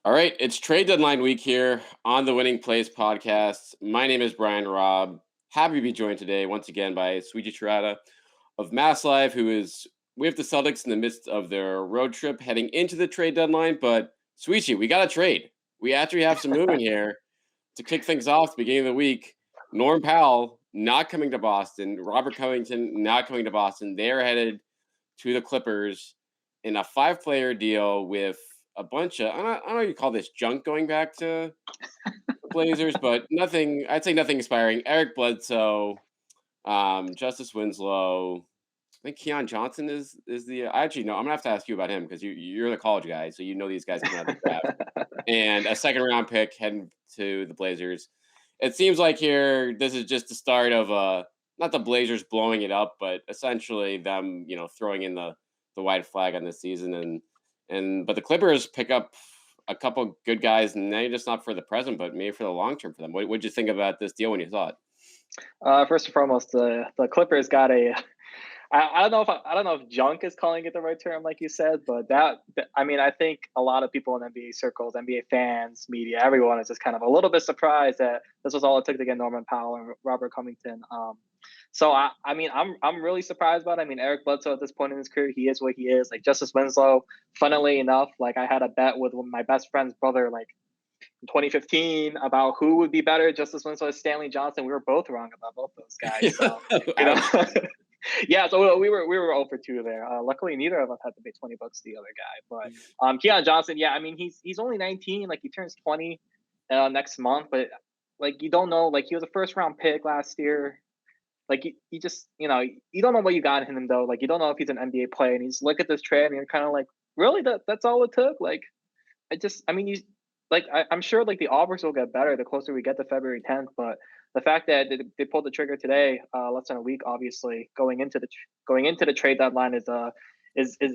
All right, it's trade deadline week here on the Winning Plays podcast. My name is Brian Robb. Happy to be joined today once again by Souichi Terada of Mass Live, who is with the Celtics in the midst of their road trip heading into the trade deadline. But Souichi, we got to trade. We actually have some movement here to kick things off at the beginning of the week. Norm Powell not coming to Boston. Robert Covington not coming to Boston. They're headed to the Clippers in a 5-player deal with a bunch of I don't know what you call this junk going back to the Blazers, but nothing. I'd say nothing inspiring. Eric Bledsoe, Justice Winslow. I think Keon Johnson is the. I actually know. I'm gonna have to ask you about him because you're the college guy, so you know these guys coming out of the draft. And a second round pick heading to the Blazers. It seems like here this is just the start of not the Blazers blowing it up, but essentially them throwing in the white flag on this season and but the Clippers pick up a couple good guys, and maybe just not for the present, but maybe for the long term for them. What did you think about this deal when you saw it? First and foremost, the Clippers got a. I don't know if junk is calling it the right term, like you said, but I think a lot of people in NBA circles, NBA fans, media, everyone is just kind of a little bit surprised that this was all it took to get Norman Powell and Robert Covington. I'm really surprised about it. I mean, Eric Bledsoe at this point in his career, he is what he is. Like Justice Winslow, funnily enough, like I had a bet with my best friend's brother, like in 2015 about who would be better, Justice Winslow or Stanley Johnson. We were both wrong about both those guys. So, you know, yeah. So we were 0 for 2 there. Luckily, neither of us had to pay $20 to the other guy. But Keon Johnson, yeah, I mean, he's only 19. Like he turns 20 next month. But like you don't know. Like he was a first round pick last year. Like you just you don't know what you got in him though. Like you don't know if he's an NBA player. And he's look at this trade and you're kind of like, really that's all it took. Like you I'm sure like the offers will get better the closer we get to February 10th, but the fact that they pulled the trigger today, less than a week, obviously going into the trade deadline is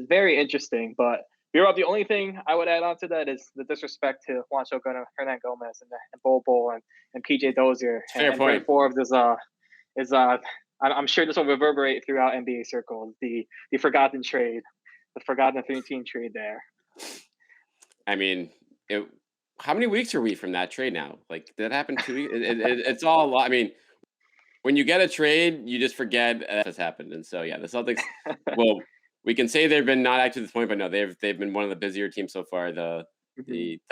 very interesting. But the only thing I would add on to that is the disrespect to Juancho Hernan Gomez and Bol Bol and PJ Dozier Fair and Brent point. Forbes is I'm sure this will reverberate throughout NBA circles. The forgotten trade, the forgotten 13 trade there. I mean, how many weeks are we from that trade now? Like, did that happen 2 weeks? It's all a lot. I mean, when you get a trade, you just forget that has happened. And so, yeah, the Celtics, well, we can say they've been not active to this point, but no, they've been one of the busier teams so far. The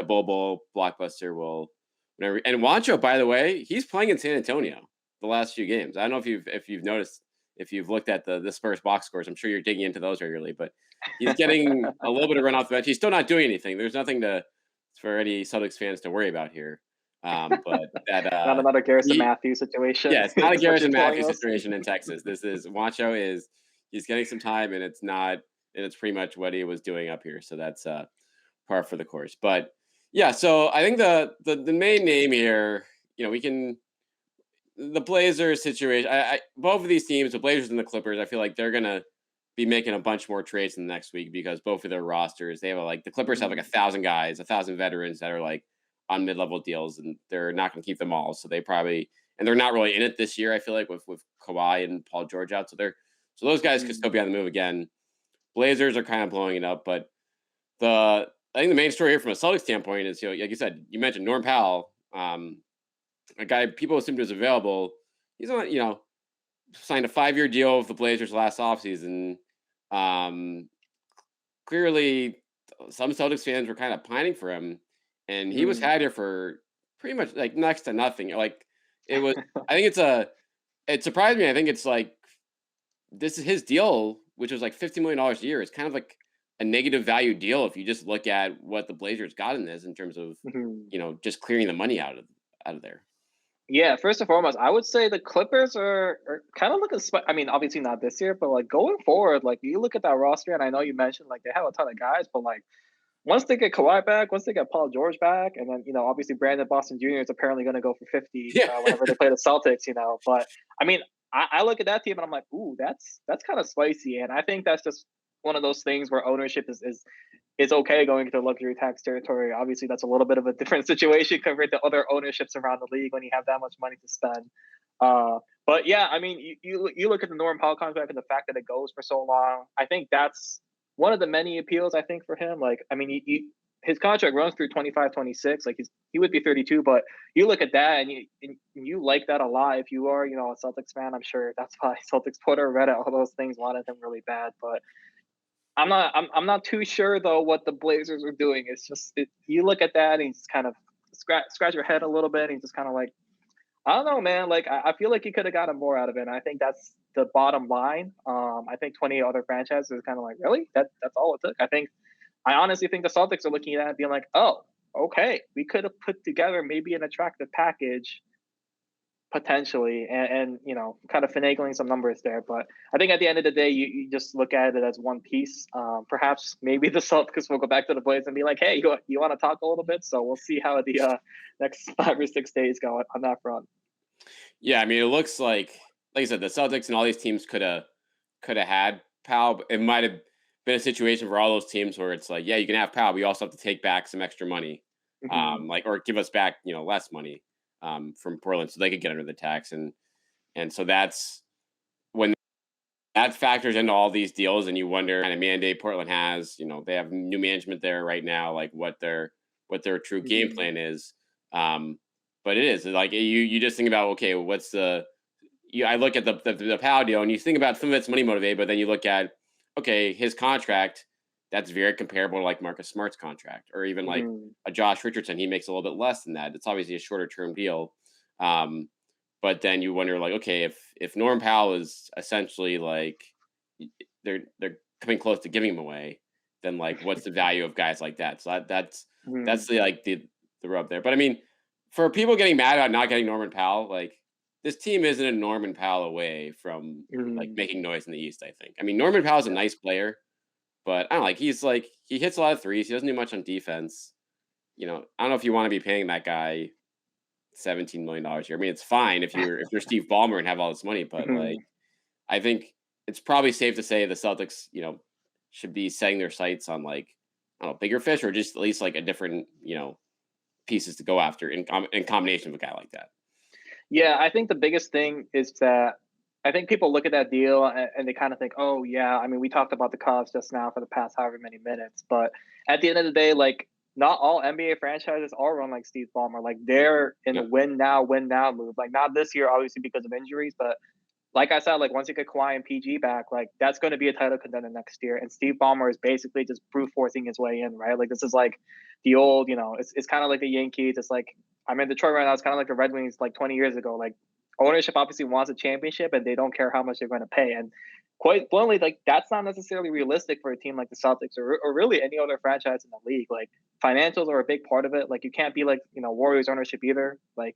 Bol Bol blockbuster will, and Wancho, by the way, he's playing in San Antonio the last few games. I don't know if you've noticed, if you've looked at the Spurs box scores. I'm sure you're digging into those regularly, but he's getting a little bit of run off the bench. He's still not doing anything. There's nothing for any Celtics fans to worry about here. But that Not another Garrison Matthews situation. yeah, it's not a Garrison Matthews situation in Texas. This is Wancho he's getting some time, and it's pretty much what he was doing up here. So that's par for the course. But yeah, so I think the main name here, we can the Blazers situation. Both of these teams, the Blazers and the Clippers, I feel like they're gonna be making a bunch more trades in the next week because both of their rosters, they have the Clippers have 1,000 guys, 1,000 veterans that are on mid-level deals, and they're not going to keep them all. So they're not really in it this year. I feel like with Kawhi and Paul George out, so those guys could still be on the move again. Blazers are kind of blowing it up, but I think the main story here from a Celtics standpoint is, like you said, you mentioned Norm Powell, a guy people assumed was available. He's on, signed a 5-year deal with the Blazers last offseason. Clearly, some Celtics fans were kind of pining for him, and he was had here for pretty much next to nothing. It was. I think it surprised me. I think it's this is his deal, which was $50 million a year. It's kind of like a negative value deal if you just look at what the Blazers got in this in terms of just clearing the money out of there. Yeah, first and foremost, I would say the Clippers are kind of looking. I mean, obviously not this year, but going forward, you look at that roster, and I know you mentioned they have a ton of guys, but once they get Kawhi back, once they get Paul George back, and then obviously Brandon Boston Jr. is apparently going to go for 50 whenever they play the Celtics. But I mean, I look at that team and I'm like, ooh, that's kind of spicy, and I think that's just one of those things where ownership is okay going into luxury tax territory. Obviously, that's a little bit of a different situation compared to other ownerships around the league when you have that much money to spend. But yeah, I mean, you look at the Norman Powell contract and the fact that it goes for so long. I think that's one of the many appeals I think for him. I mean, his contract runs through 25, 26. Like he would be 32, but you look at that and you like that a lot. If you are, a Celtics fan, I'm sure that's why Celtics Twitter, Reddit, all those things wanted him really bad. But I'm not too sure though what the Blazers are doing. It's just you look at that and you just kind of scratch your head a little bit and just kind of like, I don't know, man. Like I feel like you could have gotten more out of it. And I think that's the bottom line. I think 20 other franchises are kind of like, really? That's all it took. I honestly think the Celtics are looking at it and being like, oh, okay, we could have put together maybe an attractive package potentially and kind of finagling some numbers there. But I think at the end of the day, you just look at it as one piece. Perhaps maybe the Celtics will go back to the Blazers and be like, hey, you want to talk a little bit? So we'll see how the next 5 or 6 days go on that front. Yeah, I mean, it looks like I said, the Celtics and all these teams could have had Powell. But it might have been a situation for all those teams where it's like, yeah, you can have Powell, but you also have to take back some extra money, Mm-hmm. or give us back, less money from Portland, so they could get under the tax, and so that's when that factors into all these deals, and you wonder kind of mandate Portland has. They have new management there right now, like what their true game Mm-hmm. plan is. Um, but it is like you just think about, okay, what's the I look at the Powell deal, and you think about some of it's money motivated, but then you look at, okay, his contract, that's very comparable to like Marcus Smart's contract, or even like Mm-hmm. a Josh Richardson. He makes a little bit less than that. It's obviously a shorter term deal, um, but then you wonder, like, okay, if Norm Powell is essentially like they're coming close to giving him away, then like what's the value of guys like that? So that's Mm-hmm. the rub there. But I mean, for people getting mad about not getting Norman Powell, like this team isn't a Norman Powell away from like Mm-hmm. making noise in the East. I think. I mean, Norman Powell's a Yeah. nice player, but I don't like he hits a lot of threes. He doesn't do much on defense. I don't know if you want to be paying that guy $17 million here. I mean, it's fine if you're Steve Ballmer and have all this money, but like Mm-hmm. I think it's probably safe to say the Celtics, should be setting their sights on like I don't know, bigger fish, or just at least like a different, pieces to go after in combination with a guy like that. Yeah, I think the biggest thing is that I think people look at that deal and they kind of think, oh yeah, I mean, we talked about the cost just now for the past however many minutes, but at the end of the day, like not all NBA franchises are run like Steve Ballmer. Like they're in a Yeah. win now move. Like not this year, obviously because of injuries, but like I said, like once you get Kawhi and PG back, like that's going to be a title contender next year. And Steve Ballmer is basically just brute forcing his way in, right? Like this is like the old, it's kind of like the Yankees. It's like I'm in Detroit right now. It's kind of like the Red Wings like 20 years ago. Like ownership obviously wants a championship and they don't care how much they're going to pay. And quite bluntly, like that's not necessarily realistic for a team like the Celtics or really any other franchise in the league. Like financials are a big part of it. Like you can't be like Warriors ownership either. Like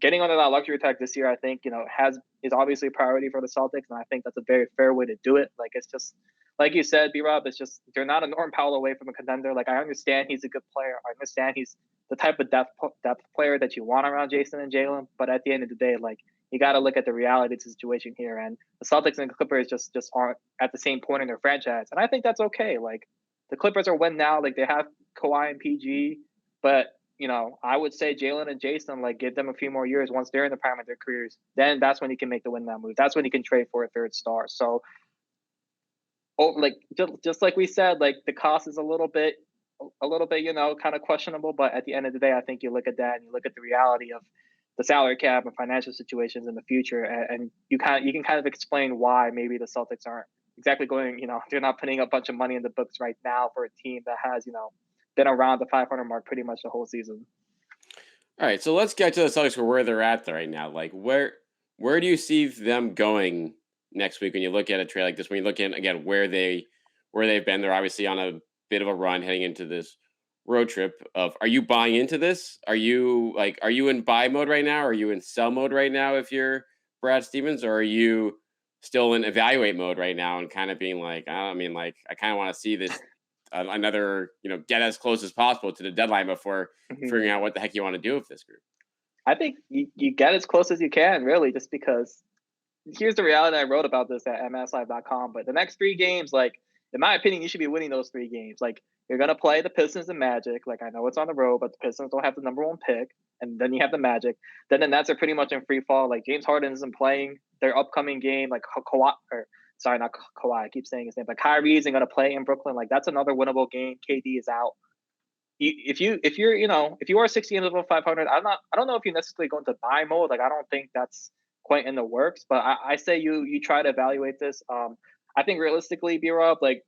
getting under that luxury tax this year, I think, is obviously a priority for the Celtics, and I think that's a very fair way to do it. Like it's just like you said, B Rob, it's just they're not a Norm Powell away from a contender. Like I understand he's a good player. I understand he's the type of depth player that you want around Jason and Jalen, but at the end of the day, like you got to look at the reality of the situation here. And the Celtics and the Clippers just aren't at the same point in their franchise, and I think that's okay. Like the Clippers are win now. Like they have Kawhi and PG, but I would say Jalen and Jason, like, give them a few more years once they're in the prime of their careers. Then that's when he can make the win now move. That's when he can trade for a third star. So, like, just like we said, like the cost is a little bit, kind of questionable. But at the end of the day, I think you look at that and you look at the reality of the salary cap and financial situations in the future, and you can kind of explain why maybe the Celtics aren't exactly going. They're not putting a bunch of money in the books right now for a team that has been around the 500 mark pretty much the whole season. All right, so let's get to the Celtics for where they're at right now. Like where do you see them going next week when you look at a trade like this? When you look at again where they've been, they're obviously on a bit of a run heading into this road trip. Are you buying into this? Are you in buy mode right now? Are you in sell mode right now if you're Brad Stevens, or are you still in evaluate mode right now and kind of being like, I mean, like I kind of want to see this another, get as close as possible to the deadline before figuring Mhm. out what the heck you want to do with this group. I think you get as close as you can, really, just because here's the reality. I wrote about this at mslive.com, but the next 3 games, like, in my opinion, you should be winning those 3 games. Like, you're going to play the Pistons and Magic. Like, I know it's on the road, but the Pistons don't have the number 1 pick. And then you have the Magic. Then the Nets are pretty much in free fall. Like, James Harden isn't playing their upcoming game. Like, Kawhi, or sorry, not Kawhi. I keep saying his name. But Kyrie isn't going to play in Brooklyn. Like, that's another winnable game. KD is out. if you are 60 and above 500, I don't know if you're necessarily going to buy mode. Like I don't think that's quite in the works, but I say you try to evaluate this. I think realistically, B Rob, like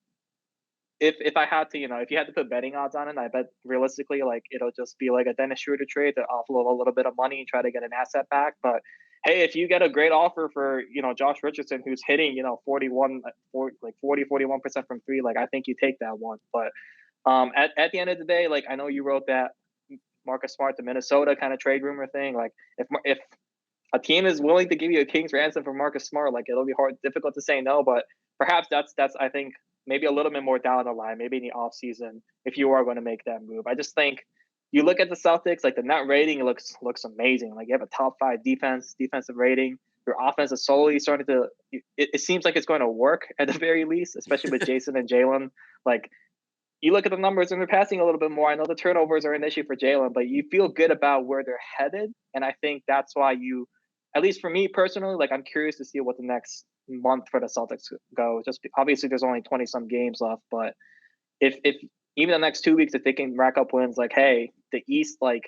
if I had to, if you had to put betting odds on it, I bet realistically, like it'll just be like a Dennis Schroeder trade to offload a little bit of money and try to get an asset back. But hey, if you get a great offer for Josh Richardson, who's hitting 41% from three, like I think you take that one. But at the end of the day, like I know you wrote that Marcus Smart to Minnesota kind of trade rumor thing. Like if a team is willing to give you a king's ransom for Marcus Smart, like it'll be difficult to say no. But perhaps that's I think maybe a little bit more down the line, maybe in the off season, if you are going to make that move. I just think you look at the Celtics, like the net rating looks amazing. Like you have a top 5 defensive rating. Your offense is slowly starting to. It seems like it's going to work at the very least, especially with Jason and Jalen. Like you look at the numbers and they're passing a little bit more. I know the turnovers are an issue for Jalen, but you feel good about where they're headed, and I think that's why you, at least for me personally, like I'm curious to see what the next month for the Celtics go. Just obviously there's only 20 some games left, but if even the next 2 weeks, if they can rack up wins, like hey, the East, like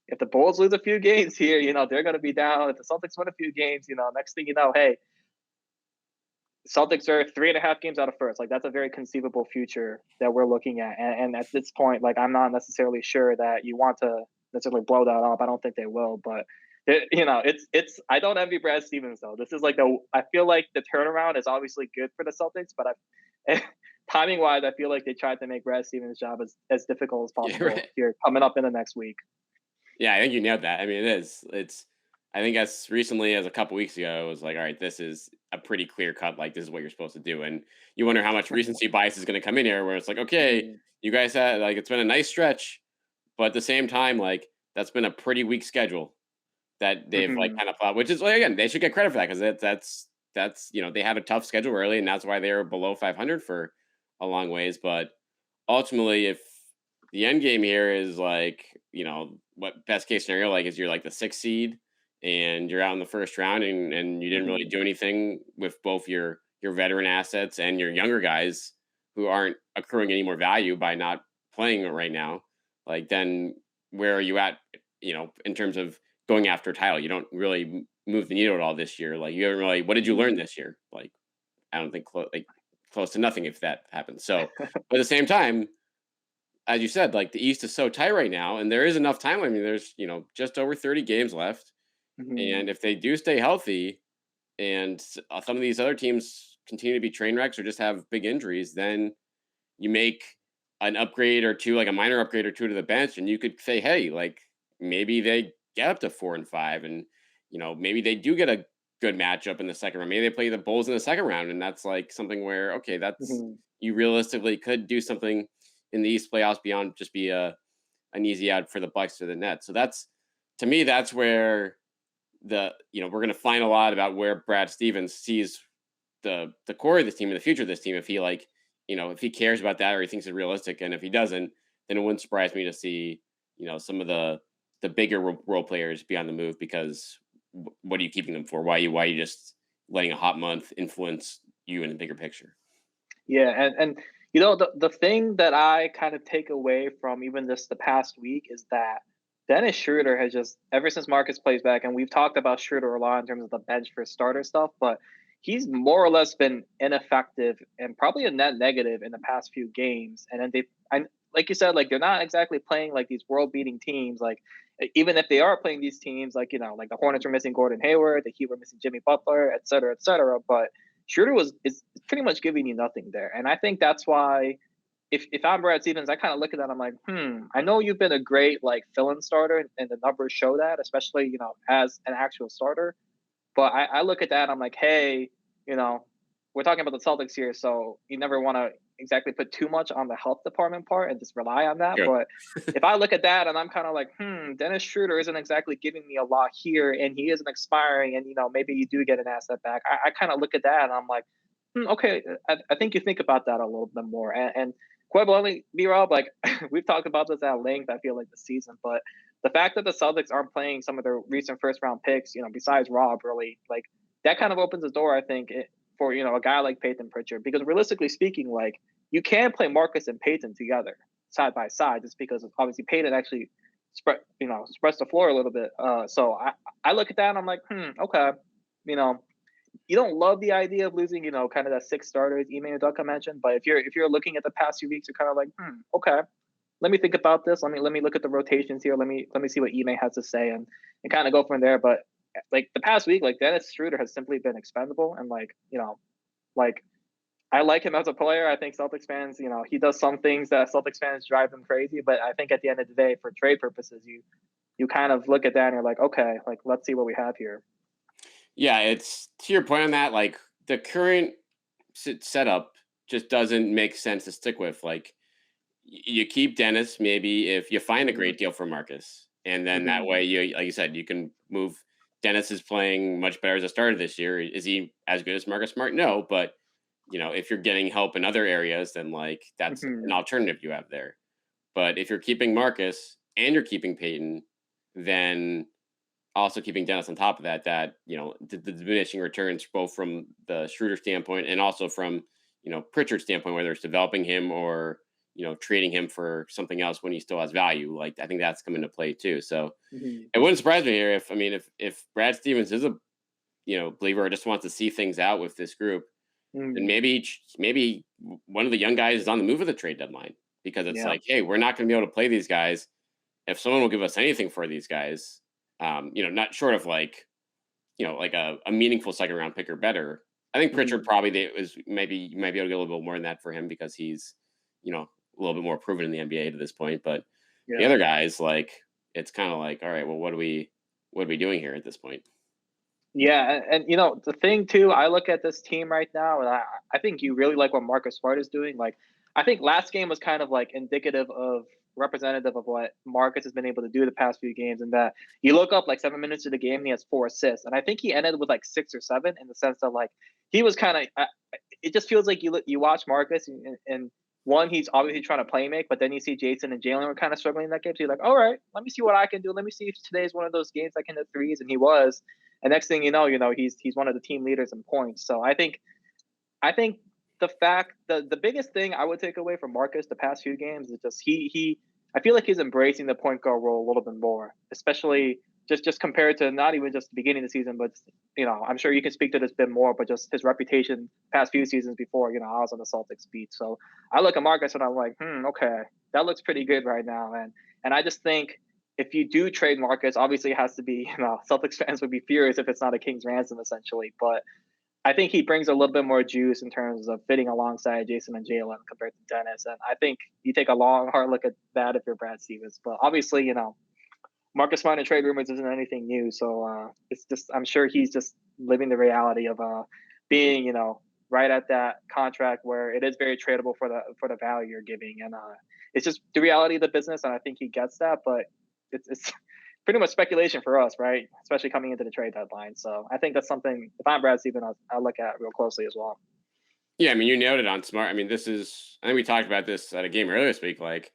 if the Bulls lose a few games here, they're going to be down. If the Celtics win a few games, next thing you know, hey, Celtics are 3.5 games out of first. Like that's a very conceivable future that we're looking at. And at this point, like I'm not necessarily sure that you want to necessarily blow that up. I don't think they will, but it's. I don't envy Brad Stevens though. This is like I feel like the turnaround is obviously good for the Celtics, but timing wise, I feel like they tried to make Brad Stevens' job as difficult as possible here coming up in the next week. Yeah, I think you nailed that. I mean, it is. I think as recently as a couple weeks ago, it was like, all right, this is a pretty clear cut. Like, this is what you're supposed to do. And you wonder how much recency bias is going to come in here, where it's like, okay, you guys had like it's been a nice stretch, but at the same time, like that's been a pretty weak schedule that they've like kind of plowed. Which is like again, they should get credit for that because that's they had a tough schedule early, and that's why they were below 500 for a long ways. But ultimately, if the end game here is like, what best case scenario like is you're like the 6th seed and you're out in the first round and you didn't really do anything with both your veteran assets and your younger guys who aren't accruing any more value by not playing right now. Like then where are you at, in terms of going after a title? You don't really move the needle at all this year. Like you haven't really, what did you learn this year? Like, I don't think close to nothing if that happens. So but at the same time, as you said, like the East is so tight right now, and there is enough time. I mean, there's just over 30 games left, and if they do stay healthy, and some of these other teams continue to be train wrecks or just have big injuries, then you make an upgrade or two, like a minor upgrade or two to the bench, and you could say, hey, like maybe they get up to 4-5, and maybe they do get a good matchup in the second round. Maybe they play the Bulls in the second round, and that's like something where okay, that's you realistically could do something in the East playoffs beyond just be an easy out for the Bucks or the Nets. So that's, to me, that's where we're going to find a lot about where Brad Stevens sees the core of this team and the future of this team. If he if he cares about that or he thinks it's realistic, and if he doesn't, then it wouldn't surprise me to see some of the bigger role players be on the move, because what are you keeping them for? Why are you just letting a hot month influence you in the bigger picture? Yeah, and the thing that I kind of take away from even just the past week is that Dennis Schroeder has just, ever since Marcus plays back, and we've talked about Schroeder a lot in terms of the bench for starter stuff, but he's more or less been ineffective and probably a net negative in the past few games. And then like you said, like they're not exactly playing like these world-beating teams. Like even if they are playing these teams, like like the Hornets are missing Gordon Hayward, the Heat were missing Jimmy Butler, et cetera, et cetera. But Schroeder is pretty much giving you nothing there. And I think that's why if I'm Brad Stevens, I kind of look at that. I'm like, I know you've been a great like fill-in starter, and the numbers show that, especially as an actual starter. But I look at that. I'm like, hey, we're talking about the Celtics here, so you never want to exactly put too much on the health department part and just rely on that. Sure. But if I look at that and I'm kind of like, Dennis Schroeder isn't exactly giving me a lot here, and he isn't expiring, and maybe you do get an asset back. I kind of look at that and I'm like, okay, I think you think about that a little bit more. And quite bluntly, B-Rob, like we've talked about this at length, I feel like this season, but the fact that the Celtics aren't playing some of their recent first round picks, besides Rob, really, like that kind of opens the door, I think, for a guy like Peyton Pritchard, because realistically speaking, like you can play Marcus and Peyton together. side by side, just because obviously Payton actually spreads the floor a little bit. So I look at that and I'm like, okay, you know, you don't love the idea of losing, kind of that 6 starters Ime Udoka mentioned, but if you're looking at the past few weeks, you're kind of like, okay, let me think about this. Let me look at the rotations here. Let me see what Ime has to say and kind of go from there. But like the past week, like Dennis Schroeder has simply been expendable, and like I like him as a player. I think Celtics fans, he does some things that Celtics fans drive them crazy, but I think at the end of the day, for trade purposes, you kind of look at that and you're like, okay, like let's see what we have here. Yeah, it's to your point on that. Like the current setup just doesn't make sense to stick with. Like you keep Dennis, maybe if you find a Mm-hmm. great deal for Marcus, and then that Mm-hmm. way you, like you said, you can move. Dennis is playing much better as a starter this year. Is he as good as Marcus Smart? No, but if you're getting help in other areas, then like that's an Mm-hmm. alternative you have there. But if you're keeping Marcus and you're keeping Peyton, then also keeping Dennis on top of that, the diminishing returns both from the Schroeder standpoint and also from Pritchard's standpoint, whether it's developing him or trading him for something else when he still has value. Like I think that's come into play too. So Mm-hmm. it wouldn't surprise me here if Brad Stevens is a believer or just wants to see things out with this group, then Mm-hmm. maybe one of the young guys is on the move at the trade deadline because it's Yeah. like, hey, we're not going to be able to play these guys if someone will give us anything for these guys. Not short of like like a meaningful second round pick or better. I think Pritchard Mm-hmm. probably maybe you might be able to get a little bit more than that for him because he's a little bit more proven in the NBA to this point. But the Yeah. other guys, like it's kind of like, all right, well, what are we doing here at this point? Yeah, and the thing too, I look at this team right now, and I think you really like what Marcus Smart is doing. Like, I think last game was kind of like indicative of representative of what Marcus has been able to do the past few games, and that you look up like 7 minutes of the game, and he has 4 assists, and I think he ended with like 6 or 7 in the sense that like he was kind of. It just feels like you watch Marcus and one, he's obviously trying to play make, but then you see Jason and Jalen were kind of struggling in that game. So you're like, all right, let me see what I can do. Let me see if today's one of those games I can hit threes, and he was. And next thing he's one of the team leaders in points. So I think the biggest thing I would take away from Marcus the past few games is just he I feel like he's embracing the point guard role a little bit more, especially just compared to not even just the beginning of the season, but I'm sure you can speak to this a bit more, but just his reputation past few seasons before, I was on the Celtics beat. So I look at Marcus and I'm like, okay, that looks pretty good right now. And I just think if you do trade Marcus, obviously it has to be, Celtics fans would be furious if it's not a King's ransom essentially. But I think he brings a little bit more juice in terms of fitting alongside Jason and Jalen compared to Dennis. And I think you take a long, hard look at that if you're Brad Stevens. But obviously, Marcus Smart and trade rumors isn't anything new. So it's just, I'm sure he's just living the reality of being, right at that contract where it is very tradable for the value you're giving. And it's just the reality of the business. And I think he gets that. But it's pretty much speculation for us, right? Especially coming into the trade deadline. So I think that's something, if I'm Brad Stevens, I'll look at real closely as well. Yeah, I mean, you nailed it on Smart. I mean, I think we talked about this at a game earlier this week. Like,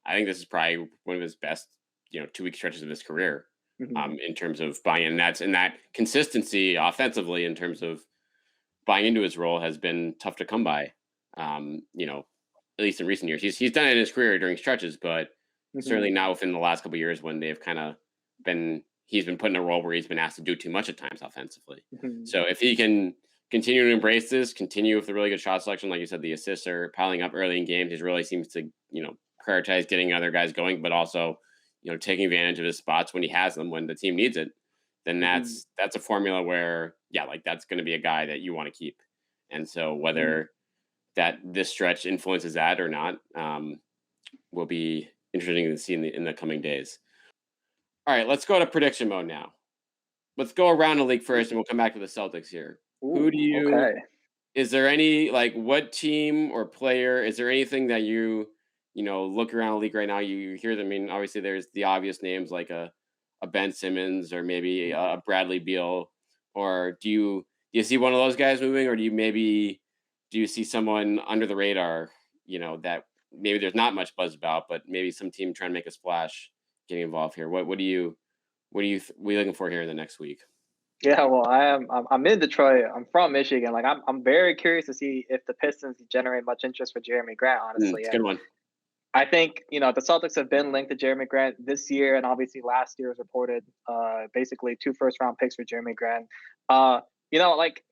I think this is probably one of his best, 2 week stretches of his career, Mm-hmm. in terms of buying in. And that consistency offensively in terms of buying into his role has been tough to come by. At least in recent years, he's done it in his career during stretches, but certainly Mm-hmm. not within the last couple of years when they've kind of he's been put in a role where he's been asked to do too much at times offensively. Mm-hmm. So if he can continue to embrace this, continue with the really good shot selection, like you said, the assists are piling up early in games. He really seems to, prioritize getting other guys going, but also, taking advantage of his spots when he has them, when the team needs it. Then Mm-hmm. that's a formula where, yeah, like that's going to be a guy that you want to keep. And so Mm-hmm. whether that this stretch influences that or not, will be interesting to see in the coming days. All right, let's go to prediction mode now. Let's go around the league first, and we'll come back to the Celtics here. Who do Ooh, you? okay. Is there any like what team or player? Is there anything that look around the league right now? You hear them. I mean, obviously, there's the obvious names like a Ben Simmons or maybe a Bradley Beal. Or do you see one of those guys moving, or do you see someone under the radar? That maybe there's not much buzz about, but maybe some team trying to make a splash, getting involved here. What are you looking for here in the next week? Yeah, well, I'm in Detroit. I'm from Michigan. Like, I'm very curious to see if the Pistons generate much interest for Jerami Grant, honestly. It's a good And one. I think, the Celtics have been linked to Jerami Grant this year, and obviously last year was reported, basically 2 first-round picks for Jerami Grant. Uh, like,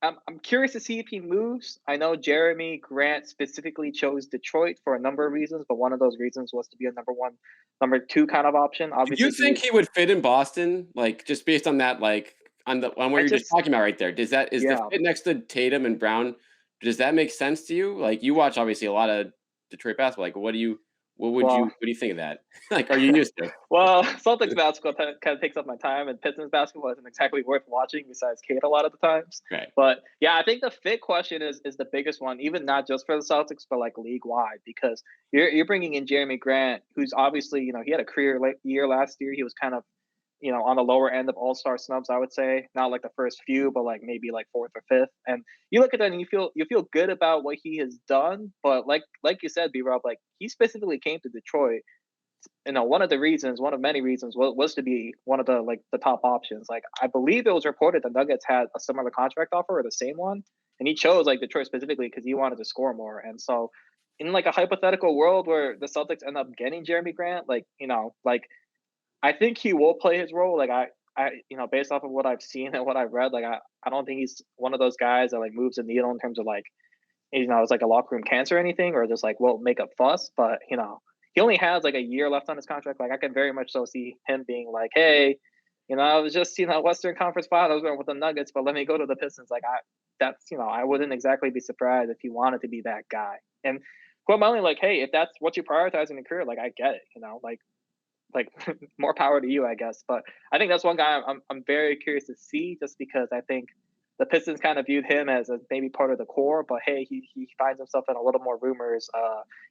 I'm curious to see if he moves. I know Jerami Grant specifically chose Detroit for a number of reasons, but one of those reasons was to be a number 1, number 2 kind of option. Do you Obviously, think he would fit in Boston? Like, just based on that, like, on what I you're just just talking about right there, is the yeah. fit next to Tatum and Brown, does that make sense to you? Like, you watch, obviously, a lot of Detroit basketball, like, Well, what do you think of that? Like, are you used to? well, Celtics basketball kind of takes up my time, and Pistons basketball isn't exactly worth watching besides Kate a lot of the times. Right. But yeah, I think the fit question is the biggest one, even not just for the Celtics, but like league wide, because you're bringing in Jerami Grant, who's obviously he had a career year last year. He was kind of on the lower end of all-star snubs, I would say. Not like the first few, but like maybe like fourth or fifth. And you look at that and you feel good about what he has done. But like you said, B Rob, like he specifically came to Detroit. One of the reasons, one of many reasons, was to be one of the top options. Like I believe it was reported the Nuggets had a similar contract offer or the same one, and he chose like Detroit specifically because he wanted to score more. And so, in like a hypothetical world where the Celtics end up getting Jerami Grant, like I think he will play his role. Like based off of what I've seen and what I've read, like I don't think he's one of those guys that like moves the needle in terms of like, it's like a locker room cancer or anything, or just like will make a fuss. But he only has like a year left on his contract. Like I can very much so see him being like, hey, I was just Western Conference Finals with the Nuggets, but let me go to the Pistons. Like I wouldn't exactly be surprised if he wanted to be that guy. And who am I only like, hey, if that's what you prioritize in your career, like I get it. Like more power to you, I guess. But I think that's one guy I'm very curious to see, just because I think the Pistons kind of viewed him as maybe part of the core, but hey, he finds himself in a little more rumors.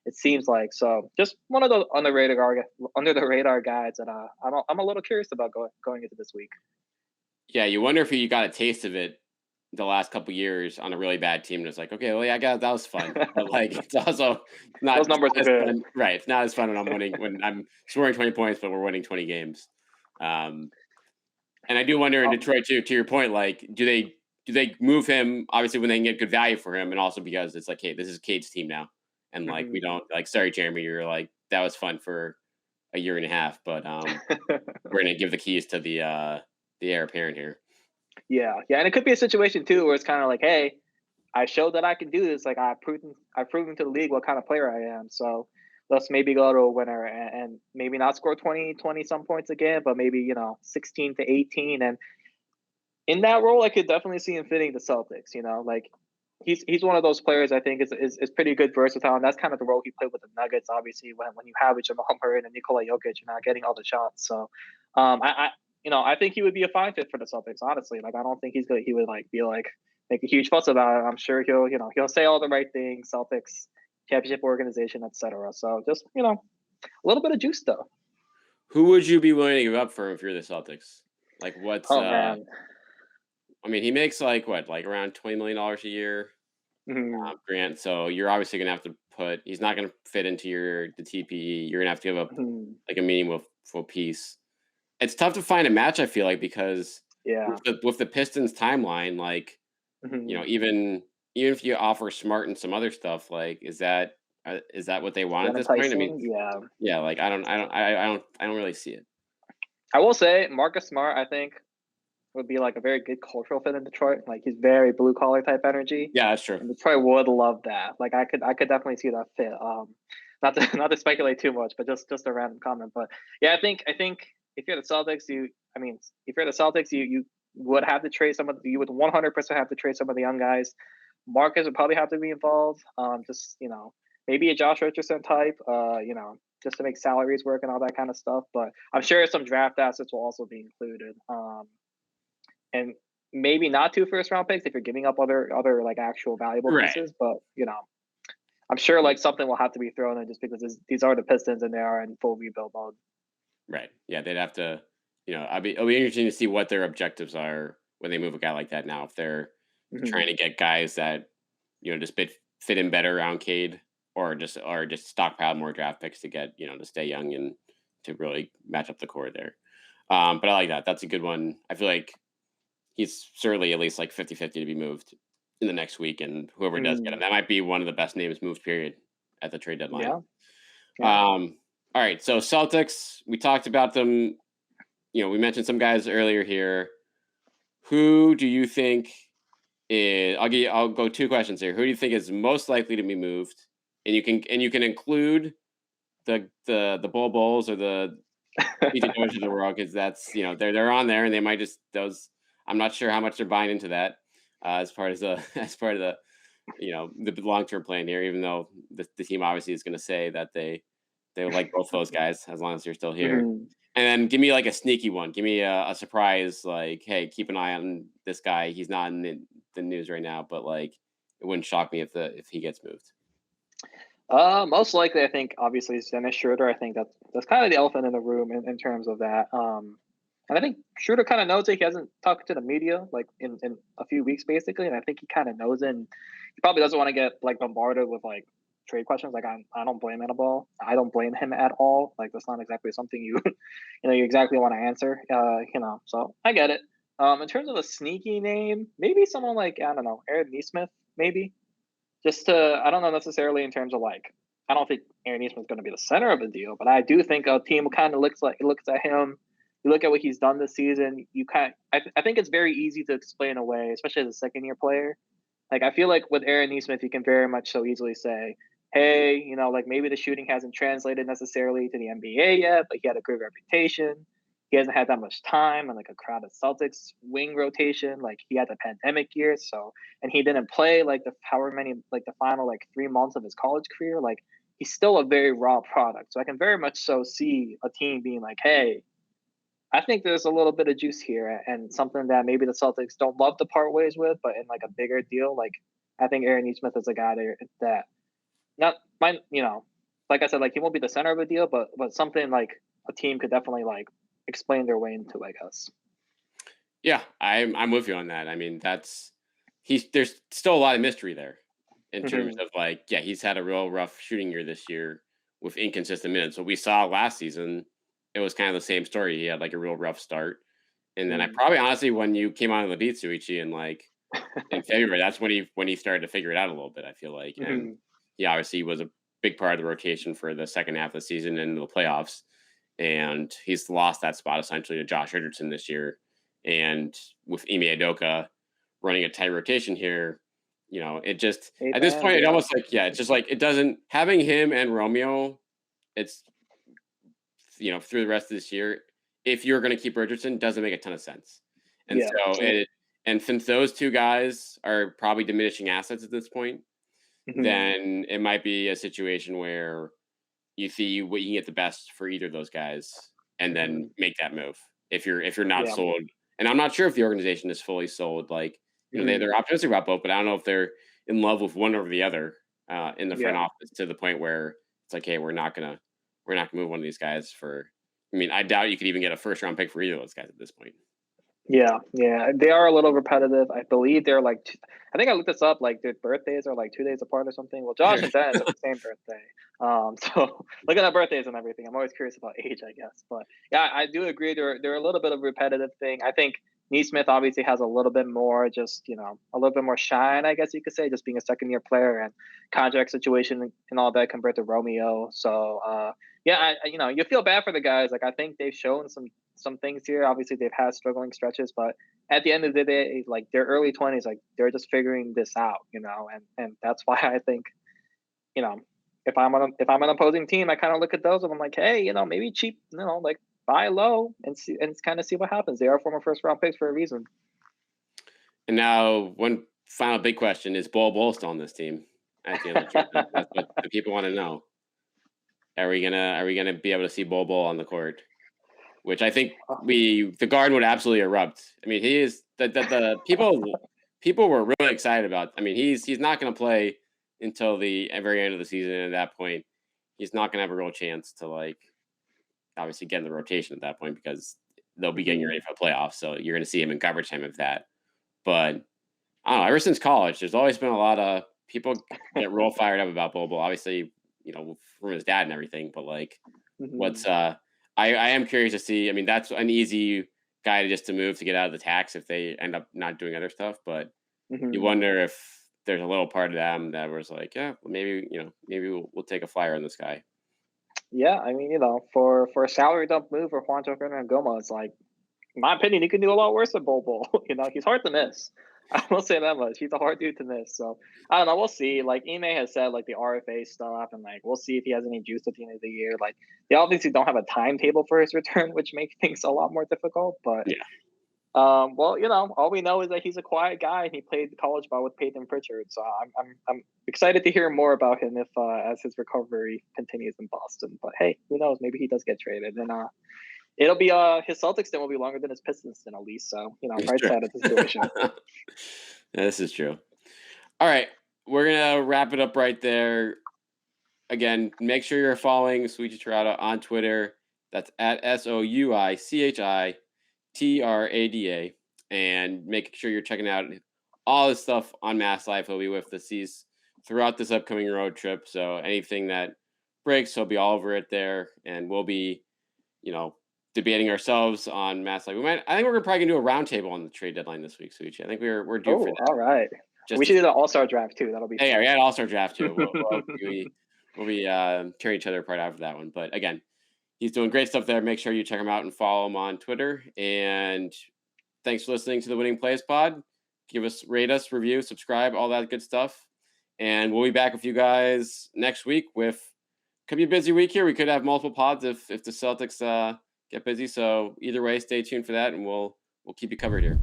It seems like, so just one of the under the radar guys that I'm a little curious about going into this week. Yeah, you wonder if you got a taste of it the last couple years on a really bad team, and it's like, "Okay, well, yeah, I got that was fun." But, like, it's also Those it's numbers not were as good. fun, right, it's not as fun when I'm scoring 20 points, but we're winning 20 games. Um, and I do wonder in Um, Detroit too, to your point, like, do they move him, obviously, when they can get good value for him, and also because it's like, "Hey, this is Cade's team now." And, like, we mhm. don't like, "Sorry, Jeremy, you're like, that was fun for a year and a half, but, we're gonna give the keys to the heir apparent here." Yeah, and it could be a situation too where it's kind of like, hey, I showed that I can do this. Like I've proven to the league what kind of player I am. So let's maybe go to a winner and maybe not score 20 some points again, but maybe 16 to 18. And in that role, I could definitely see him fitting the Celtics. Like he's one of those players I think is pretty good versatile, and that's kind of the role he played with the Nuggets. Obviously, when you have a Jamal Murray and a Nikola Jokic, you're not getting all the shots. So I think he would be a fine fit for the Celtics. Honestly, like I don't think he would like be like make a huge fuss about it. I'm sure he'll say all the right things. Celtics championship organization, etc. So just a little bit of juice though. Who would you be willing to give up for him if you're the Celtics? Like, what's, Oh man. I mean, he makes, like, what, like, around $20 million a year, Mhm. Grant, so you're obviously gonna have to he's not gonna fit into the TPE, you're gonna have to give up, Mhm. like, a meaningful piece. It's tough to find a match, I feel like, because Yeah. with the Pistons timeline, like, Mhm. even if you offer Smart and some other stuff, like, is that what they Is want at that this point? I mean, enticing? Yeah. yeah, like, I don't really see it. I will say Marcus Smart, I think, would be like a very good cultural fit in Detroit. Like he's very blue collar type energy, Yeah, that's true. and Detroit would love that. Like I could definitely see that fit. Not to not to speculate too much, but just a random comment. But yeah, I think if you're the Celtics, if you're the Celtics, you would have to trade you would 100% have to trade some of the young guys. Marcus would probably have to be involved. Just maybe a Josh Richardson type. Just to make salaries work and all that kind of stuff. But I'm sure some draft assets will also be included. And maybe not 2 first round picks if you're giving up other like actual valuable Right. pieces. But I'm sure like something will have to be thrown in just because these are the Pistons and they are in full rebuild mode. Right. Yeah, they'd have to, it'll be interesting to see what their objectives are when they move a guy like that now. If they're Hmm. trying to get guys that, just fit in better around Cade, or just stockpile more draft picks to get, to stay young and to really match up the core there. But I like that. That's a good one. I feel like he's certainly at least like 50-50 to be moved in the next week, and whoever does get him, Mm, that might be one of the best names moved period at the trade deadline. yeah. Yeah. All right. So Celtics, we talked about them. We mentioned some guys earlier here. Who do you think is? I'll go two questions here. Who do you think is most likely to be moved? And you can include the Bol Bols or the PJ Doziers of the world, because that's they're on there and they might just those. I'm not sure how much they're buying into that as part of the as part of the long term plan here. Even though the team obviously is going to say that they would like both those guys as long as they're still here. Mhm. And then give me like a sneaky one. Give me a surprise, like, hey, keep an eye on this guy. He's not in the news right now, but like it wouldn't shock me if he gets moved. Most likely, I think obviously it's Dennis Schroeder. I think that's kind of the elephant in the room in terms of that. And I think Schroeder kind of knows it. He hasn't talked to the media like in a few weeks basically, and I think he kind of knows it. And he probably doesn't want to get like bombarded with like trade questions. Like I don't blame Annabelle. I don't blame him at all. Like that's not exactly something you you exactly want to answer. So I get it. In terms of a sneaky name, maybe someone like I don't know, Aaron Nesmith, maybe just to I don't know necessarily in terms of like I don't think Aaron Eastman's going to be the center of the deal, but I do think a team kind of looks at him. You look at what he's done this season. I think it's very easy to explain away, especially as a second year player. Like I feel like with Aaron Nesmith, you can very much so easily say, hey, like maybe the shooting hasn't translated necessarily to the NBA yet, but he had a good reputation. He hasn't had that much time and like a crowded Celtics wing rotation. Like he had the pandemic year, so and he didn't play like the however many like the final like 3 months of his college career. Like he's still a very raw product. So I can very much so see a team being like, hey, I think there's a little bit of juice here and something that maybe the Celtics don't love to part ways with, but in like a bigger deal, like I think Aaron Nesmith is a guy that not mine, like I said, like he won't be the center of a deal, but something like a team could definitely like explain their way into, I guess. Yeah, I'm with you on that. I mean, there's still a lot of mystery there in terms Mm-hmm. of like, yeah, he's had a real rough shooting year this year with inconsistent minutes. What we saw last season, it was kind of the same story. He had like a real rough start, and then I Mm-hmm. probably honestly, when you came on the beat Suichi in like in February, that's when he started to figure it out a little bit. I feel like, and Mm-hmm. he obviously was a big part of the rotation for the second half of the season and the playoffs, and he's lost that spot essentially to Josh Richardson this year. And with Ime Udoka running a tight rotation here, it just Eight at this bands, point it yeah. almost like it's just like it doesn't having him and Romeo. It's through the rest of this year, if you're going to keep Richardson, doesn't make a ton of sense. And Yeah, so true. since those two guys are probably diminishing assets at this point, Mm-hmm. then it might be a situation where you see what you can get the best for either of those guys and then Mm-hmm. make that move if you're not Yeah. sold. And I'm not sure if the organization is fully sold. Like, Mm-hmm. they're optimistic about both, but I don't know if they're in love with one over the other in the front Yeah. office to the point where it's like, hey, we're not gonna move one of these guys for. I mean, I doubt you could even get a first round pick for either of those guys at this point. Yeah, yeah, they are a little repetitive. I believe they're like, I think I looked this up. Like their birthdays are like 2 days apart or something. Well, Josh and Dennis have the same birthday. So looking at birthdays and everything, I'm always curious about age, I guess. But yeah, I do agree. They're a little bit of a repetitive thing. I think Neesmith obviously has a little bit more, just a little bit more shine, I guess you could say, just being a second year player and contract situation and all that compared to Romeo. So yeah, you feel bad for the guys. Like I think they've shown some things here. Obviously, they've had struggling stretches, but at the end of the day, like their early 20s, like they're just figuring this out, and that's why I think, you know, if I'm an opposing team, I kind of look at those and I'm like, hey, maybe cheap, like buy low and see and kind of see what happens. They are former first round picks for a reason. And now, one final big question: is Bol Bol still on this team at the end of the season? That's what the people want to know. Are we gonna be able to see Bol Bol on the court? Which I think the Garden would absolutely erupt. I mean, he is the people were really excited about. I mean, he's not going to play until the very end of the season. And at that point, he's not going to have a real chance to like obviously get in the rotation at that point because they'll be getting ready Mhm. for the playoffs. So you're going to see him in coverage time of that. But I don't know. Ever since college, there's always been a lot of people get real fired up about Bobo. Obviously, from his dad and everything. But like, what's Mhm. I am curious to see. I mean, that's an easy guy to move to get out of the tax if they end up not doing other stuff. But you Mhm. wonder if there's a little part of them that was like, yeah, well, maybe we'll take a flyer on this guy. Yeah, I mean, for a salary dump move for Juancho Hernangoma, it's like, in my opinion, he could do a lot worse than Bol Bol. He's hard to miss. I will say that much. He's a hard dude to miss. So I don't know. We'll see. Like Ime has said, like the RFA stuff, and like we'll see if he has any juice at the end of the year. Like they obviously don't have a timetable for his return, which makes things a lot more difficult. But Yeah. well, all we know is that he's a quiet guy and he played college ball with Peyton Pritchard. So I'm excited to hear more about him if as his recovery continues in Boston. But hey, who knows? Maybe he does get traded, and it'll be his Celtics stint will be longer than his Pistons stint at least. So It's bright true. side of the situation. Yeah, this is true. All right. We're going to wrap it up right there. Again, make sure you're following Souichi Terada on Twitter. That's at SOUICHI and make sure you're checking out all this stuff on Mass Life. He'll be with the throughout this upcoming road trip. So anything that breaks, he'll be all over it there. And we'll be, debating ourselves on Mass Life. I think we're probably gonna do a roundtable on the trade deadline this week, Souichi. I think we're due for Oh, that. all right. Just We should do the All Star draft too. That'll be yeah, fun. we had All-Star draft too. We'll be tearing each other apart after that one. But again, he's doing great stuff there. Make sure you check him out and follow him on Twitter. And thanks for listening to the Winning Plays Pod. Rate us, review, subscribe, all that good stuff. And we'll be back with you guys next week could be a busy week here. We could have multiple pods if the Celtics get busy. So either way, stay tuned for that, and we'll keep you covered here.